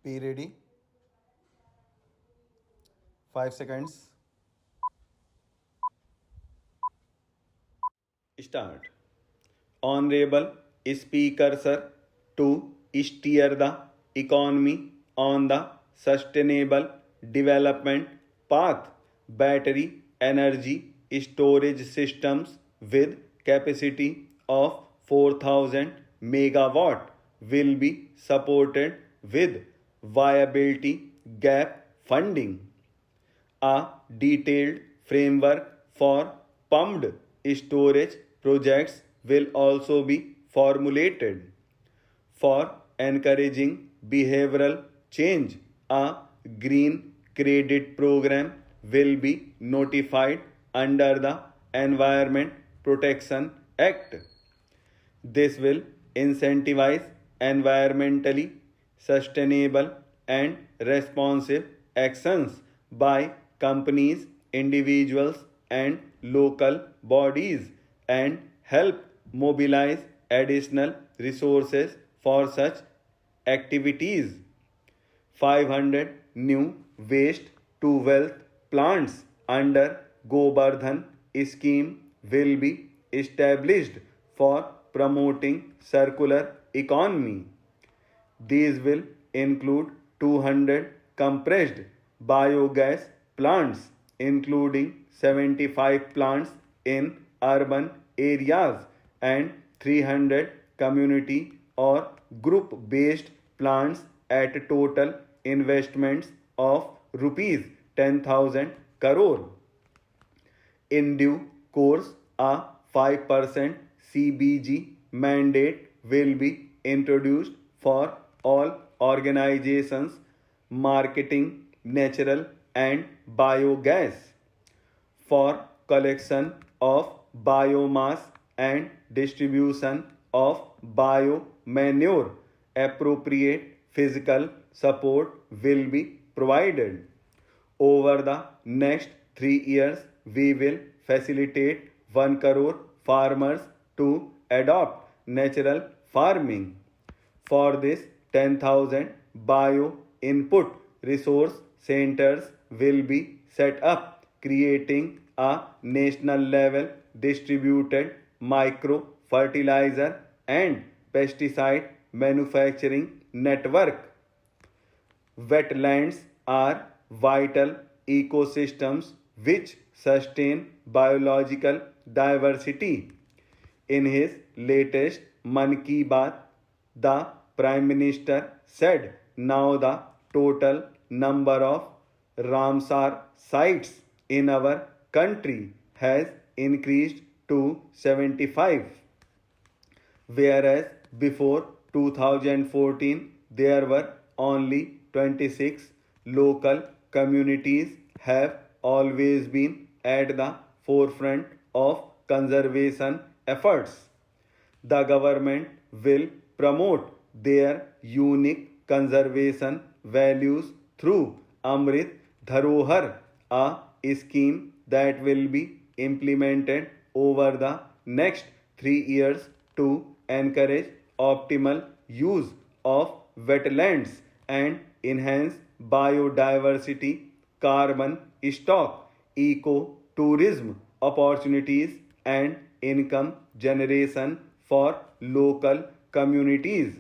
Be ready. 5 seconds. Start. Honorable Speaker, sir, to steer the economy on the sustainable development path, battery energy storage systems with capacity of 4000 megawatt will be supported with viability gap funding. A detailed framework for pumped storage projects will also be formulated. For encouraging behavioral change, a green credit program will be notified under the Environment Protection Act. This will incentivize environmentally sustainable and responsive actions by companies, individuals, and local bodies and help mobilize additional resources for such activities. 500 new waste to wealth plants under Gobardhan scheme will be established for promoting circular economy. These will include 200 compressed biogas plants, including 75 plants in urban areas and 300 community or group based plants at total investments of rupees 10,000 crore. In due course, a 5% CBG mandate will be introduced for all organizations marketing natural and biogas for collection of biomass and distribution of biomanure. Appropriate physical support will be provided. Over the next 3 years, we will facilitate 1 crore farmers to adopt natural farming. For this, 10,000 bio input resource centers will be set up, creating a national level distributed micro fertilizer and pesticide manufacturing network. Wetlands are vital ecosystems which sustain biological diversity. In his latest Man Ki Baat, the Prime Minister said now the total number of Ramsar sites in our country has increased to 75, whereas before 2014 there were only 26. Local communities have always been at the forefront of conservation efforts. The government will promote their unique conservation values through Amrit Dharohar, a scheme that will be implemented over the next 3 years to encourage optimal use of wetlands and enhance biodiversity, carbon stock, eco-tourism opportunities and income generation for local communities.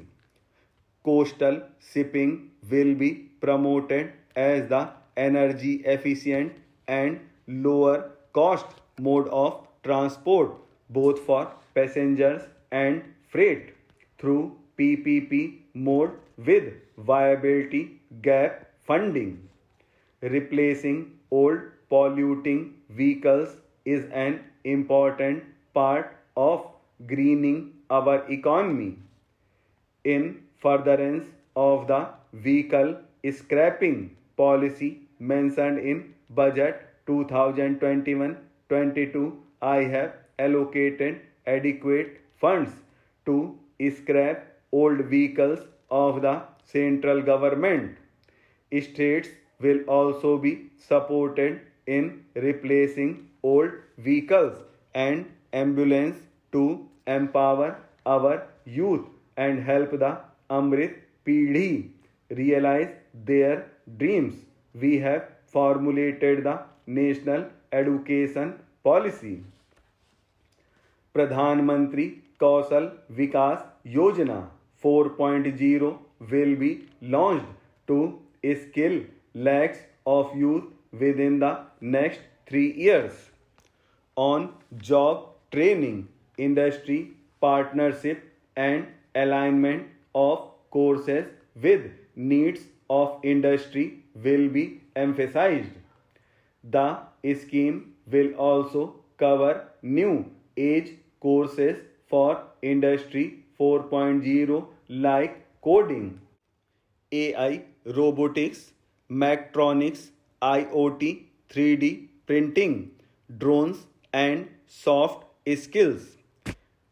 Coastal shipping will be promoted as the energy efficient and lower cost mode of transport both for passengers and freight through PPP mode with viability gap funding. Replacing old polluting vehicles is an important part of greening our economy. In furtherance of the vehicle scrapping policy mentioned in budget 2021-22, I have allocated adequate funds to scrap old vehicles of the central government. States will also be supported in replacing old vehicles and ambulance to empower our youth and help the Amrit Peedhi realize their dreams. We have formulated the National Education Policy. Pradhan Mantri Kausal Vikas Yojana 4.0 will be launched to skill lakhs of youth within the next 3 years. On job training, industry partnership and alignment of courses with needs of industry will be emphasized. The scheme will also cover new age courses for Industry 4.0 like coding, AI, robotics, mechatronics, IoT, 3D printing, drones, and soft skills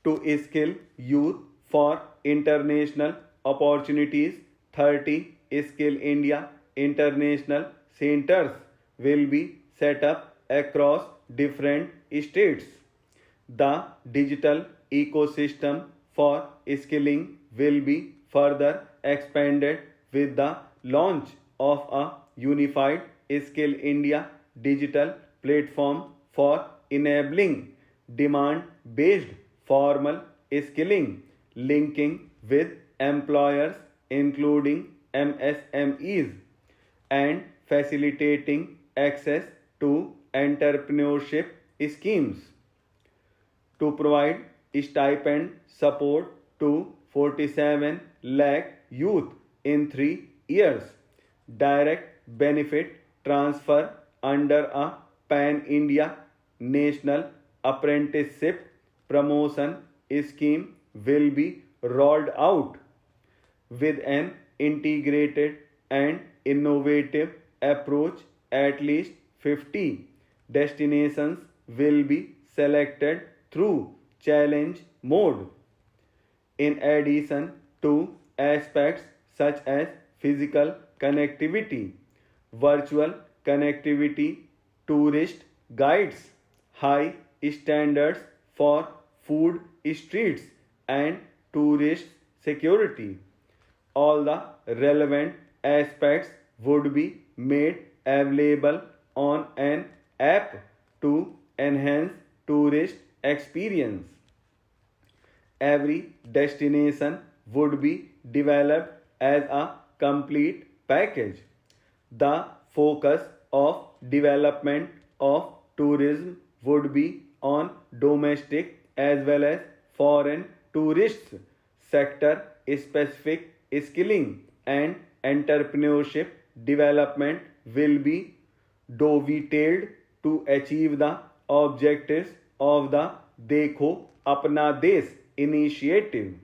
to skill youth for international opportunities. 30 Skill India International Centers will be set up across different states. The digital ecosystem for skilling will be further expanded with the launch of a unified Skill India digital platform for enabling demand based formal skilling, linking with employers including MSMEs, and facilitating access to entrepreneurship schemes. To provide stipend support to 47 lakh youth in 3 years, direct benefit transfer under a Pan India National Apprenticeship Promotion Scheme will be rolled out with an integrated and innovative approach. At least 50 destinations will be selected through challenge mode. In addition to aspects such as physical connectivity, virtual connectivity, tourist guides, high standards for food streets, and tourist security, all the relevant aspects would be made available on an app to enhance tourist experience. Every destination would be developed as a complete package. The focus of development of tourism would be on domestic as well as foreign tourists, sector specific skilling and entrepreneurship development will be dovetailed to achieve the objectives of the Dekho Apna Desh initiative.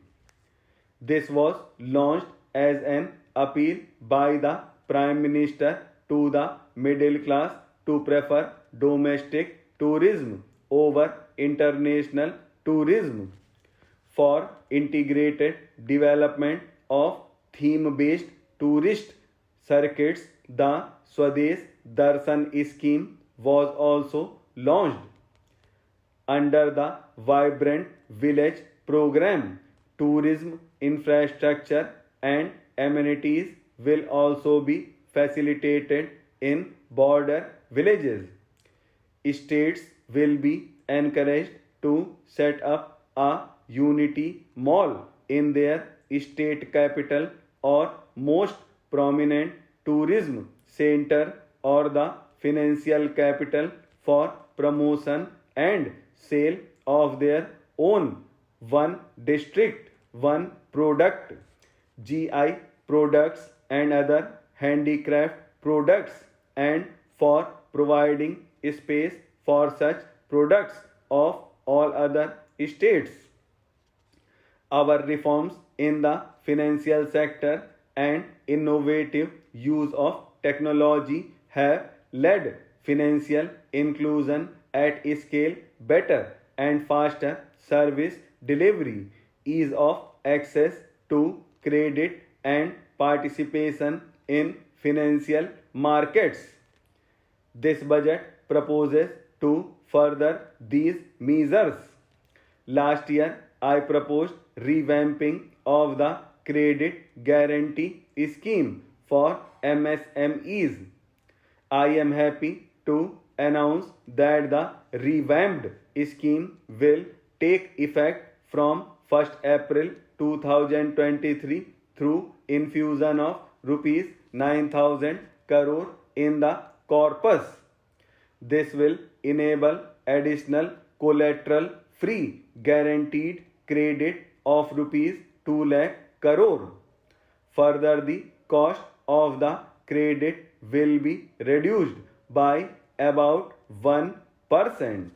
This was launched as an appeal by the Prime Minister to the middle class to prefer domestic tourism over international tourism. For integrated development of theme-based tourist circuits, the Swadesh Darshan scheme was also launched. Under the Vibrant Village program, tourism infrastructure and amenities will also be facilitated in border villages. States will be encouraged to set up a unity mall in their state capital or most prominent tourism center or the financial capital for promotion and sale of their own one district, one product, GI products and other handicraft products, and for providing space for such products of all other states. Our reforms in the financial sector and innovative use of technology have led financial inclusion at scale, better and faster service delivery, ease of access to credit, and participation in financial markets. This budget proposes to further these measures. Last year, I proposed revamping of the credit guarantee scheme for MSMEs. I am happy to announce that the revamped scheme will take effect from 1st April 2023 through infusion of rupees 9,000 crore in the corpus. This will enable additional collateral free guaranteed credit of rupees 2 lakh crore. Further, the cost of the credit will be reduced by about 1%.